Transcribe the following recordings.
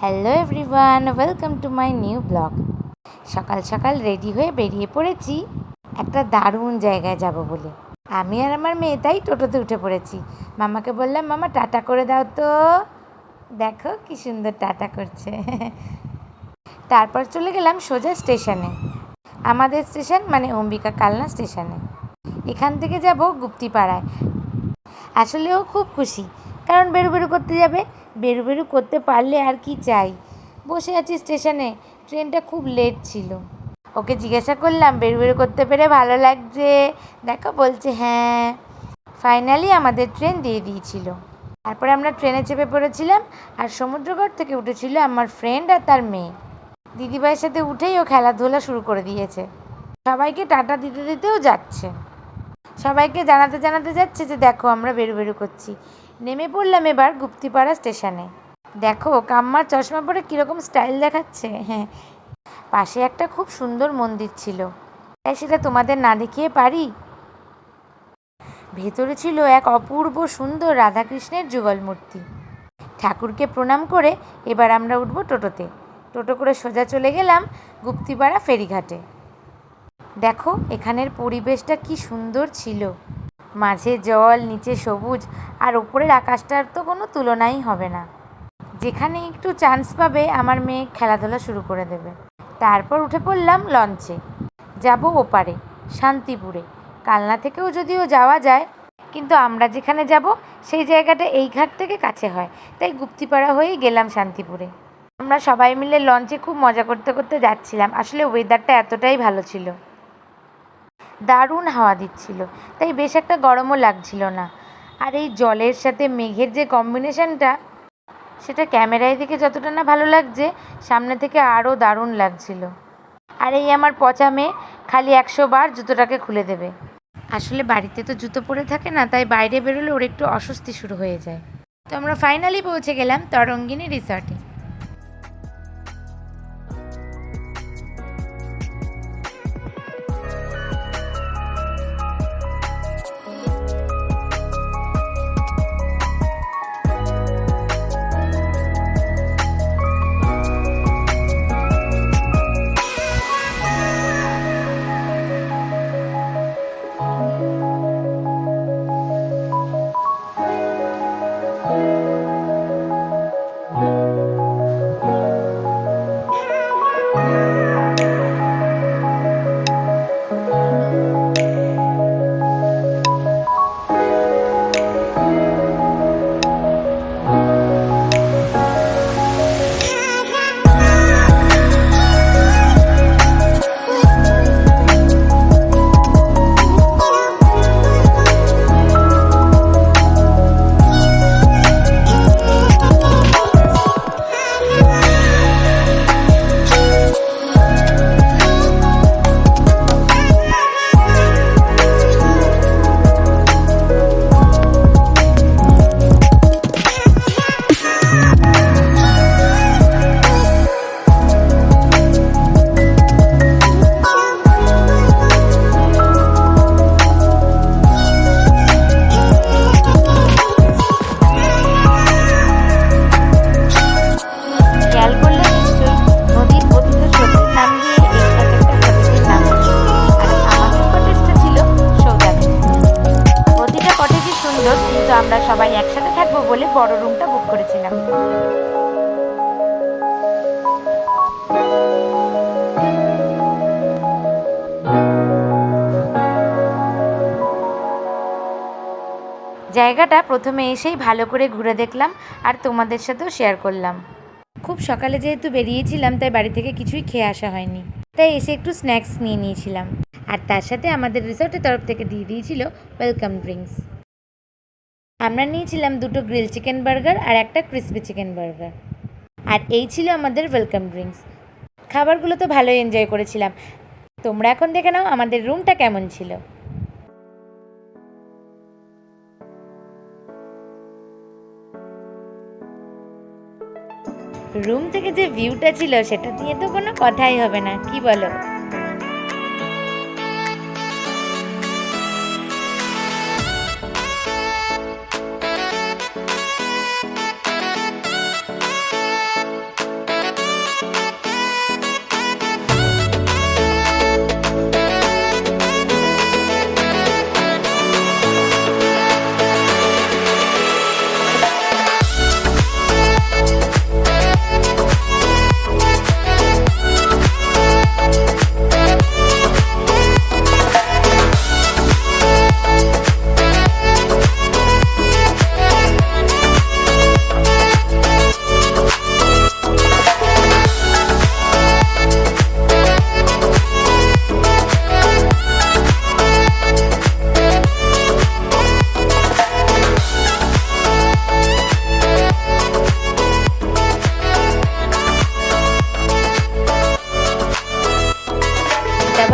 Hello everyone, welcome to my new blog. সকাল সকাল ready হয়ে বেরিয়ে পড়েছি একটা দারুণ জায়গায় যাব বলে। আমি আর আমার মেয়ে তাই টোটোতে উঠে পড়েছি। মামাকে বললাম, মামা টাটা করে দাও তো। দেখো কি সুন্দর টাটা করছে। তারপর চলে গেলাম সোজা স্টেশনে। আমাদের স্টেশন মানে অম্বিকা কালনা স্টেশনে। এখান থেকে যাব গুপ্তিপাড়ায়। আসলেও খুব খুশি, কারণ বেরু বেরু করতে যাবে। বেরু বেরু করতে পারলে আর কি চাই। বসে আছি স্টেশনে, ট্রেনটা খুব লেট ছিল। ওকে জিজ্ঞাসা করলাম, বেরু বেরু করতে পেরে ভালো লাগছে? দেখো বলছে হ্যাঁ। ফাইনালি আমাদের ট্রেন দিয়ে দিয়েছিল। তারপরে আমরা ট্রেনে চেপে পড়েছিলাম, আর সমুদ্রগড় থেকে উঠেছিল আমার ফ্রেন্ড আর তার মেয়ে। দিদিভাইয়ের সাথে উঠেই ও খেলাধুলা শুরু করে দিয়েছে। সবাইকে টাটা দিতে দিতেও যাচ্ছে। সবাইকে জানাতে জানাতে যাচ্ছে যে দেখো আমরা বেরু বেরু করছি। নেমে পড়লাম এবার গুপ্তিপাড়া স্টেশনে। দেখো কাম্মার চশমা পরে কীরকম স্টাইল দেখাচ্ছে। হ্যাঁ, পাশে একটা খুব সুন্দর মন্দির ছিল, তাই সেটা তোমাদের না দেখিয়ে পারি। ভেতরে ছিল এক অপূর্ব সুন্দর রাধাকৃষ্ণের যুগল মূর্তি। ঠাকুরকে প্রণাম করে এবার আমরা উঠবো টোটোতে। টোটো করে সোজা চলে গেলাম গুপ্তিপাড়া ফেরিঘাটে। দেখো এখানের পরিবেশটা কি সুন্দর ছিল। মাঝে জল, নিচে সবুজ, আর ওপরের আকাশটার তো কোনো তুলনাই হবে না। যেখানে একটু চান্স পাবে আমার মেয়ে খেলাধুলা শুরু করে দেবে। তারপর উঠে পড়লাম লঞ্চে। যাব ওপারে শান্তিপুরে। কালনা থেকেও যদিও যাওয়া যায়, কিন্তু আমরা যেখানে যাব সেই জায়গাটা এই ঘাট থেকে কাছে হয়, তাই গুপ্তিপাড়া হয়েই গেলাম শান্তিপুরে। আমরা সবাই মিলে লঞ্চে খুব মজা করতে করতে যাচ্ছিলাম। আসলে ওয়েদারটা এতটাই ভালো ছিল, দারুণ হাওয়া দিচ্ছিল, তাই বেশ একটা গরমও লাগছিল না। আর এই জলের সাথে মেঘের যে কম্বিনেশনটা, সেটা ক্যামেরায় থেকে যতটা না ভালো লাগছে, সামনে থেকে আরও দারুণ লাগছিল। আর এই আমার পচা মেয়ে খালি 100 বার জুতোটাকে খুলে দেবে। আসলে বাড়িতে তো জুতো পরে থাকে না, তাই বাইরে বেরোলে ওর একটু অস্বস্তি শুরু হয়ে যায়। তো আমরা ফাইনালি পৌঁছে গেলাম তরঙ্গিনী রিসর্টে। কিন্তু আমরা সবাই একসাথে থাকবো বলে বড় রুমটা বুক করেছিলাম। জায়গাটা প্রথমে এসেই ভালো করে ঘুরে দেখলাম, আর তোমাদের সাথেও শেয়ার করলাম। খুব সকালে যেহেতু বেরিয়েছিলাম, তাই বাড়ি থেকে কিছুই খেয়ে আসা হয়নি, তাই এসে একটু স্ন্যাক্স নিয়ে নিয়েছিলাম। আর তার সাথে আমাদের রিসর্টের তরফ থেকে দিয়ে দিয়েছিল ওয়েলকাম ড্রিঙ্কস। আমরা নিয়েছিলাম 2টো গ্রিল চিকেন বার্গার আর একটা ক্রিসপি চিকেন বার্গার। আর এই ছিল আমাদের ওয়েলকাম ড্রিঙ্কস। খাবারগুলো তো ভালোই এনজয় করেছিলাম। তোমরা এখন দেখে নাও আমাদের রুমটা কেমন ছিল। রুম থেকে যে ভিউটা ছিল সেটা নিয়ে তো কোনো কথাই হবে না, কি বলো?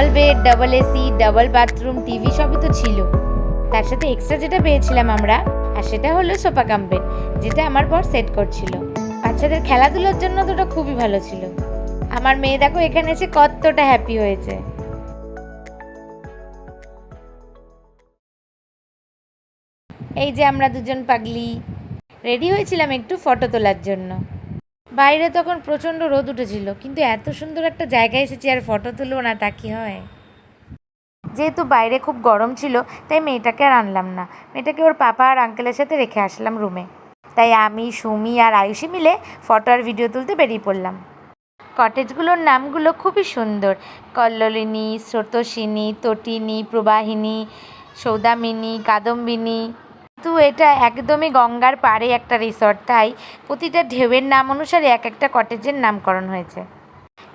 Double bed, double AC, double bathroom, TV সবই তো ছিল। তার সাথে এক্সট্রা যেটা পেয়েছিলাম আমরা, আর সেটা হলো সোফা কাম বেড, যেটা আমার বর সেট করছিল। বাচ্চাদের খেলাধুলার জন্য তো ওটা খুবই ভালো ছিল। আমার মেয়ে দেখো এখানে এসে কতটা হ্যাপি হয়েছে। এই যে আমরা দুজন পাগলি রেডি হয়েছিলাম একটু ফটো তোলার জন্য। বাইরে তখন প্রচণ্ড রোদ উঠেছিল, কিন্তু এত সুন্দর একটা জায়গায় এসেছি আর ফটো তুলবো না তা কি হয়। যেহেতু বাইরে খুব গরম ছিল, তাই মেয়েটাকে আর আনলাম না। মেয়েটাকে ওর পাপা আর আঙ্কেলের সাথে রেখে আসলাম রুমে। তাই আমি, সুমি আর আয়ুষী মিলে ফটো আর ভিডিও তুলতে বেরিয়ে পড়লাম। কটেজগুলোর নামগুলো খুবই সুন্দর: কল্লোলিনী, স্রোতস্বিনী, তটিনী, প্রবাহিনী, সৌদামিনী, কাদম্বিনী। কিন্তু এটা একদমই গঙ্গার পাড়ে একটা রিসর্ট, তাই প্রতিটা ঢেউয়ের নাম অনুসারে এক একটা কটেজের নামকরণ হয়েছে।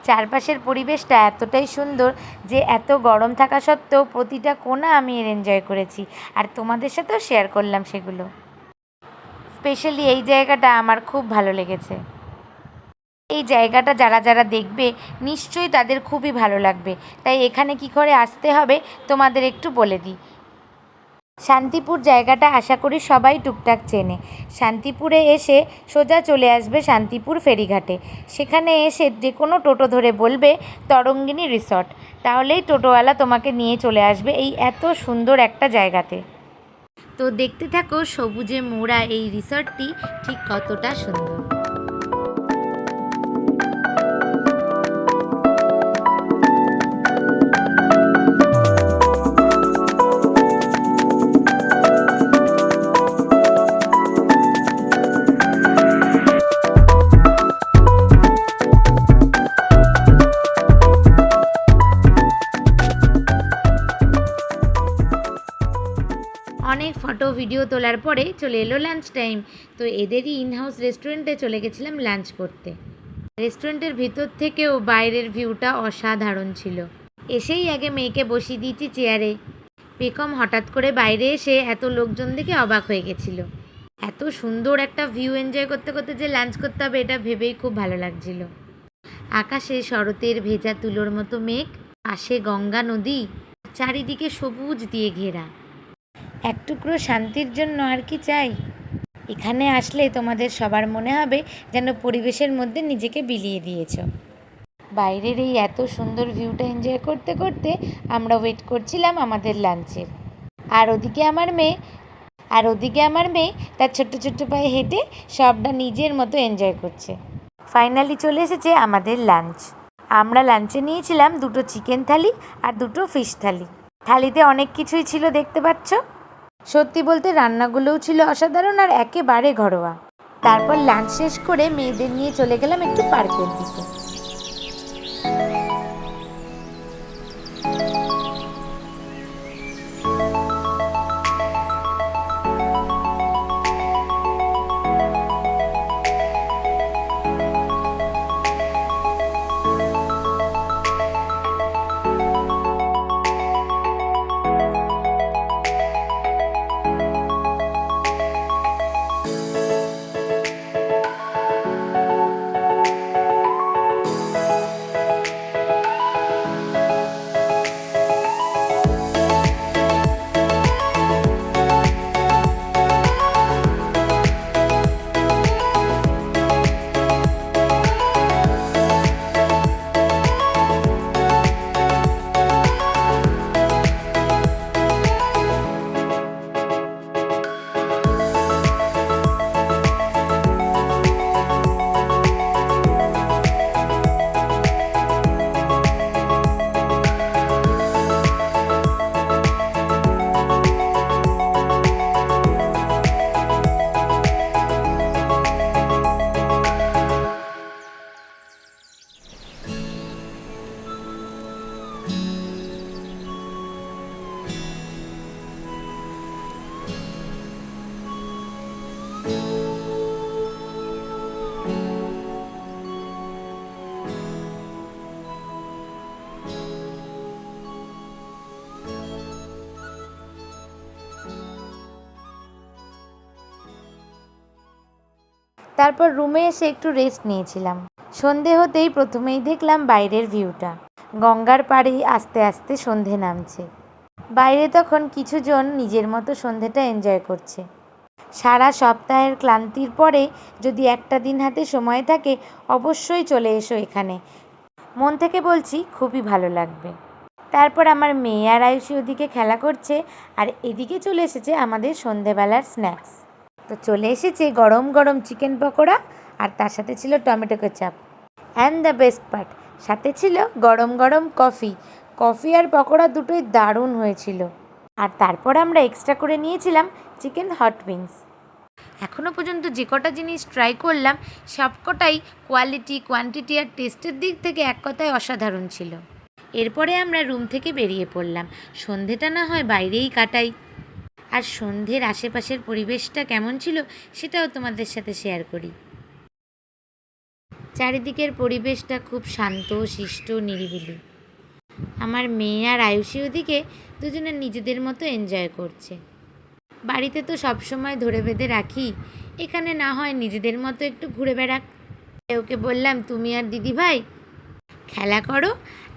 চারপাশের পরিবেশটা এতটাই সুন্দর যে এত গরম থাকা সত্ত্বেও প্রতিটা কোণা আমি এর এনজয় করেছি, আর তোমাদের সাথেও শেয়ার করলাম সেগুলো। স্পেশালি এই জায়গাটা আমার খুব ভালো লেগেছে। এই জায়গাটা যারা যারা দেখবে নিশ্চয়ই তাদের খুবই ভালো লাগবে, তাই এখানে কি করে আসতে হবে তোমাদের একটু বলে দিই। শান্তিপুর জায়গাটা আশা করি সবাই টুকটাক চেনে। শান্তিপুরে এসে সোজা চলে আসবে শান্তিপুর ফেরিঘাটে। সেখানে এসে যে কোনো টোটো ধরে বলবে তরঙ্গিনী রিসর্ট, তাহলেই টোটোওয়ালা তোমাকে নিয়ে চলে আসবে এই এত সুন্দর একটা জায়গাতে। তো দেখতে থাকো সবুজে মোড়া এই রিসর্টটি ঠিক কতটা সুন্দর। অনেক ফটো ভিডিও তোলার পরে চলে এলো লাঞ্চ টাইম। তো এদেরই ইনহাউস রেস্টুরেন্টে চলে গেছিলাম লাঞ্চ করতে। রেস্টুরেন্টের ভিতর থেকেও বাইরের ভিউটা অসাধারণ ছিল। এসেই আগে মেয়েকে বসিয়ে দিয়েছি চেয়ারে। পেকম হঠাৎ করে বাইরে এসে এত লোকজন দেখে অবাক হয়ে গেছিল। এত সুন্দর একটা ভিউ এনজয় করতে করতে যে লাঞ্চ করতে হবে এটা ভেবেই খুব ভালো লাগছিল। আকাশে শরতের ভেজা তুলোর মতো মেঘ, পাশে গঙ্গা নদী, চারিদিকে সবুজ দিয়ে ঘেরা। এক টুকরো শান্তির জন্য আর কি চাই। এখানে আসলে তোমাদের সবার মনে হবে যেন পরিবেশের মধ্যে নিজেকে বিলিয়ে দিয়েছ। বাইরের এই এত সুন্দর ভিউটা এনজয় করতে করতে আমরা ওয়েট করছিলাম আমাদের লাঞ্চের। আর ওদিকে আমার মেয়ে তার ছোট্ট ছোট্ট পায়ে হেঁটে সবটা নিজের মতো এনজয় করছে। ফাইনালি চলে এসেছে আমাদের লাঞ্চ। আমরা লাঞ্চে নিয়েছিলাম 2টো চিকেন থালি আর 2টো ফিশ থালি। থালিতে অনেক কিছুই ছিল দেখতে পাচ্ছ। সত্যি বলতে রান্নাগুলোও ছিল অসাধারণ আর একেবারে ঘরোয়া। তারপর লাঞ্চ শেষ করে মেয়েদের নিয়ে চলে গেলাম একটু পার্কের দিকে। তারপর রুমে এসে একটু রেস্ট নিয়েছিলাম। সন্ধে হতেই প্রথমেই দেখলাম বাইরের ভিউটা। গঙ্গার পাড়ে আস্তে আস্তে সন্ধে নামছে। বাইরে তখন কিছুজন নিজের মতো সন্ধেটা এনজয় করছে। সারা সপ্তাহের ক্লান্তির পরে যদি একটা দিন হাতে সময় থাকে অবশ্যই চলে এসো এখানে। মন থেকে বলছি, খুবই ভালো লাগবে। তারপর আমার মেয়ে আর আয়ুষী ওদিকে খেলা করছে, আর এদিকে চলে এসেছে আমাদের সন্ধেবেলার স্ন্যাক্স। তো চলে এসেছে গরম গরম চিকেন পকোড়া, আর তার সাথে ছিল tomato ketchup. And the best part, সাথে ছিল গরম গরম কফি আর পকোড়া দুটোই দারুণ হয়েছিল। আর তারপর আমরা এক্সট্রা করে নিয়েছিলাম চিকেন হট উইংস। এখনও পর্যন্ত যে কটা জিনিস ট্রাই করলাম সবকটাই কোয়ালিটি, কোয়ান্টিটি আর টেস্টের দিক থেকে এক কথায় অসাধারণ ছিল। এরপরে আমরা রুম থেকে বেরিয়ে পড়লাম, সন্ধেটা না হয় বাইরেই কাটাই। আর সন্ধ্যের আশেপাশের পরিবেশটা কেমন ছিল সেটাও তোমাদের সাথে শেয়ার করি। চারিদিকের পরিবেশটা খুব শান্ত, শিষ্ট, নিরিবিলি। আমার মেয়ে আর আয়ুষী ওদিকে দুজনে নিজেদের মতো এনজয় করছে। বাড়িতে তো সবসময় ধরে বেঁধে রাখি, এখানে না হয় নিজেদের মতো একটু ঘুরে বেড়াক। ওকে বললাম, তুমি আর দিদিভাই খেলা করো,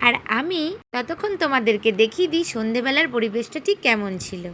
আর আমি ততক্ষণ তোমাদেরকে দেখিয়ে দিই সন্ধেবেলার পরিবেশটা ঠিক কেমন ছিল।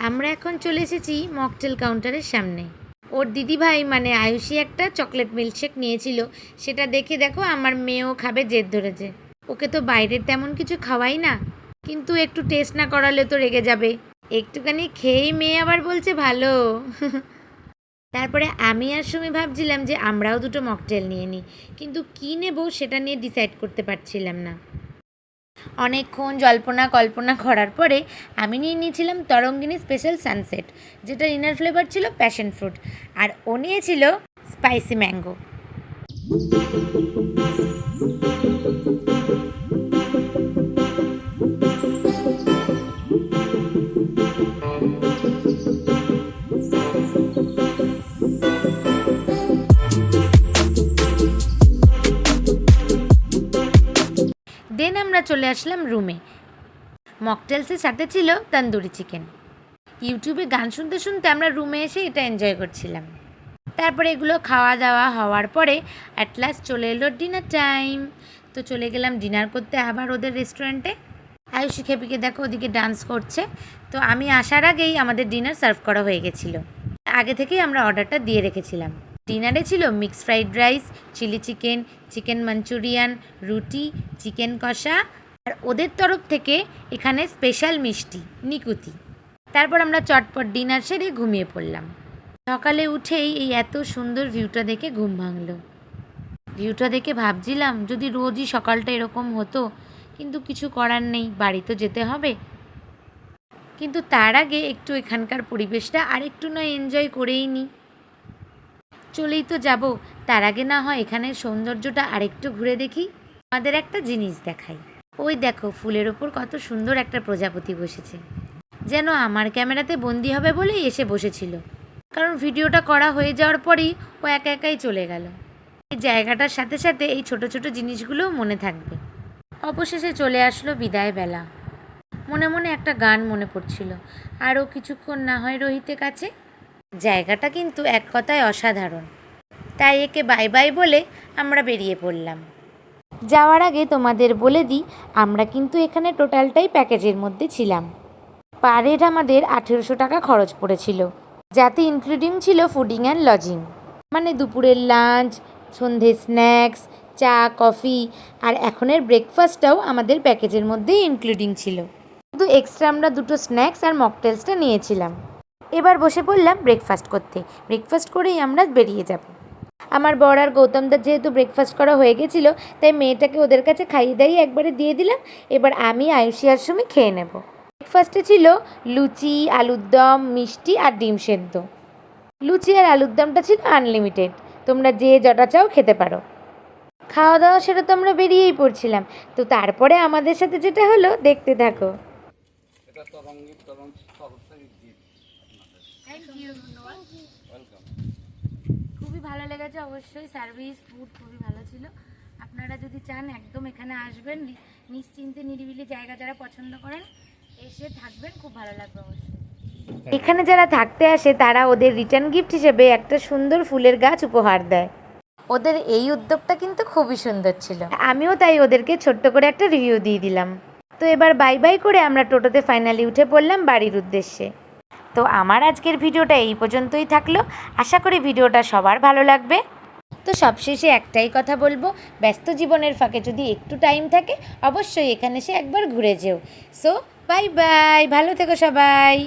আমরা এখন চলে এসেছি মকটেল কাউন্টারের সামনে। ওর দিদিভাই মানে আয়ুষী একটা চকলেট মিল্কশেক নিয়েছিল, সেটা দেখে দেখো আমার মেয়েও খাবে জেদ ধরেছে। ওকে তো বাইরের তেমন কিছু খাওয়াই না, কিন্তু একটু টেস্ট না করালে তো রেগে যাবে। একটুখানি খেয়েই মেয়ে আবার বলছে ভালো। তারপরে আমি আর সুমি ভাবছিলাম যে আমরাও দুটো মকটেল নিয়ে নিই, কিন্তু কী নেব সেটা নিয়ে ডিসাইড করতে পারছিলাম না। অনেকক্ষণ জল্পনা কল্পনা করার পরে আমি নিয়ে নিয়েছিলাম তরঙ্গিনী স্পেশাল সানসেট, যেটার ইনার ফ্লেভার ছিল প্যাশন ফ্রুট, আর ও নিয়েছিল স্পাইসি ম্যাঙ্গো। দেন আমরা চলে আসলাম রুমে। মকটেলসের সাথে ছিল তন্দুরি চিকেন। ইউটিউবে গান শুনতে শুনতে আমরা রুমে এসে এটা এনজয় করছিলাম। তারপরে এগুলো খাওয়া দাওয়া হওয়ার পরে অ্যাট লাস্ট চলে এলো ডিনার টাইম। তো চলে গেলাম ডিনার করতে আবার ওদের রেস্টুরেন্টে। আয়ুষী খেপিকে দেখো ওদিকে ডান্স করছে। তো আমি আসার আগেই আমাদের ডিনার সার্ভ করা হয়ে গেছিলো, আগে থেকেই আমরা অর্ডারটা দিয়ে রেখেছিলাম। ডিনারে ছিল mixed fried rice, chilli chicken, chicken Manchurian, রুটি, চিকেন কষা, আর ওদের তরফ থেকে এখানে স্পেশাল মিষ্টি নিকুতি। তারপর আমরা চটপট ডিনার সেরে ঘুমিয়ে পড়লাম। সকালে উঠেই এই এত সুন্দর ভিউটা দেখে ঘুম ভাঙল। ভিউটা দেখে ভাবছিলাম যদি রোজই সকালটা এরকম হতো, কিন্তু কিছু করার নেই, বাড়ি তো যেতে হবে। কিন্তু তার আগে একটু এখানকার পরিবেশটা আরেকটু নয় এনজয় করেই নিই। চলেই তো যাব, তার আগে না হয় এখানের সৌন্দর্যটা আরেকটু ঘুরে দেখি। আমাদের একটা জিনিস দেখাই, ওই দেখো ফুলের ওপর কত সুন্দর একটা প্রজাপতি বসেছে, যেন আমার ক্যামেরাতে বন্দি হবে বলেই এসে বসেছিল। কারণ ভিডিওটা করা হয়ে যাওয়ার পরেই ও একা একাই চলে গেল। এই জায়গাটার সাথে সাথে এই ছোট ছোট জিনিসগুলোও মনে থাকবে। অবশেষে চলে আসলো বিদায় বেলা। মনে মনে একটা গান মনে পড়ছিল, আরও কিছুক্ষণ না হয় রোহিতের কাছে। জায়গাটা কিন্তু এক কথায় অসাধারণ, তাই একে বাই বাই বলে আমরা বেরিয়ে পড়লাম। যাওয়ার আগে তোমাদের বলে দিই, আমরা কিন্তু এখানে টোটালটাই প্যাকেজের মধ্যে ছিলাম। পার হেড আমাদের 1800 টাকা খরচ পড়েছিল, যাতে ইনক্লুডিং ছিল ফুডিং অ্যান্ড লজিং, মানে দুপুরের লাঞ্চ, সন্ধে স্ন্যাক্স, চা, কফি আর এখনের ব্রেকফাস্টটাও আমাদের প্যাকেজের মধ্যেই ইনক্লুডিং ছিল। শুধু এক্সট্রা আমরা দুটো স্ন্যাক্স আর মকটেলসটা নিয়েছিলাম। এবার বসে পড়লাম ব্রেকফাস্ট করতে। ব্রেকফাস্ট করেই আমরা বেরিয়ে যাব। আমার বর আর গৌতমদার যেহেতু ব্রেকফাস্ট করা হয়ে গেছিলো, তাই মেয়েটাকে ওদের কাছে খাইয়ে দাইয়ে একবারে দিয়ে দিলাম। এবার আমি, আয়ুষী আর সুমি খেয়ে নেব। ব্রেকফাস্টে ছিল লুচি, আলুর দম, মিষ্টি আর ডিম সেদ্ধ। লুচি আর আলুর দমটা ছিল আনলিমিটেড, তোমরা যে যটা চাও খেতে পারো। খাওয়া দাওয়া সেটা তো আমরা বেরিয়েই পড়ছিলাম। তো তারপরে আমাদের সাথে যেটা হলো দেখতে থাকো। খুবই ভালো লেগেছে অবশ্যই, সার্ভিস ফুড খুবই ভালো ছিল। আপনারা যদি চান একদম এখানে আসবেন, নিশ্চিন্তে নিরিবিলি জায়গা যারা পছন্দ করেন এসে থাকবেন, খুব ভালো লাগবে অবশ্যই। এখানে যারা থাকতে আসে তারা ওদের রিটার্ন গিফট হিসেবে একটা সুন্দর ফুলের গাছ উপহার দেয়। ওদের এই উদ্যোগটা কিন্তু খুবই সুন্দর ছিল, আমিও তাই ওদেরকে ছোট্ট করে একটা রিভিউ দিয়ে দিলাম। তো এবার বাই বাই করে আমরা টোটোতে ফাইনালি উঠে পড়লাম বাড়ির উদ্দেশ্যে। তো আমার আজকের ভিডিওটা এই পর্যন্তই থাকলো। আশা করি ভিডিওটা সবার ভালো লাগবে। তো সবশেষে একটাই কথা বলবো, ব্যস্ত জীবনের ফাঁকে যদি একটু টাইম থাকে অবশ্যই এখানে এসে একবার ঘুরে যেও। সো বাই বাই, ভালো থেকো সবাই।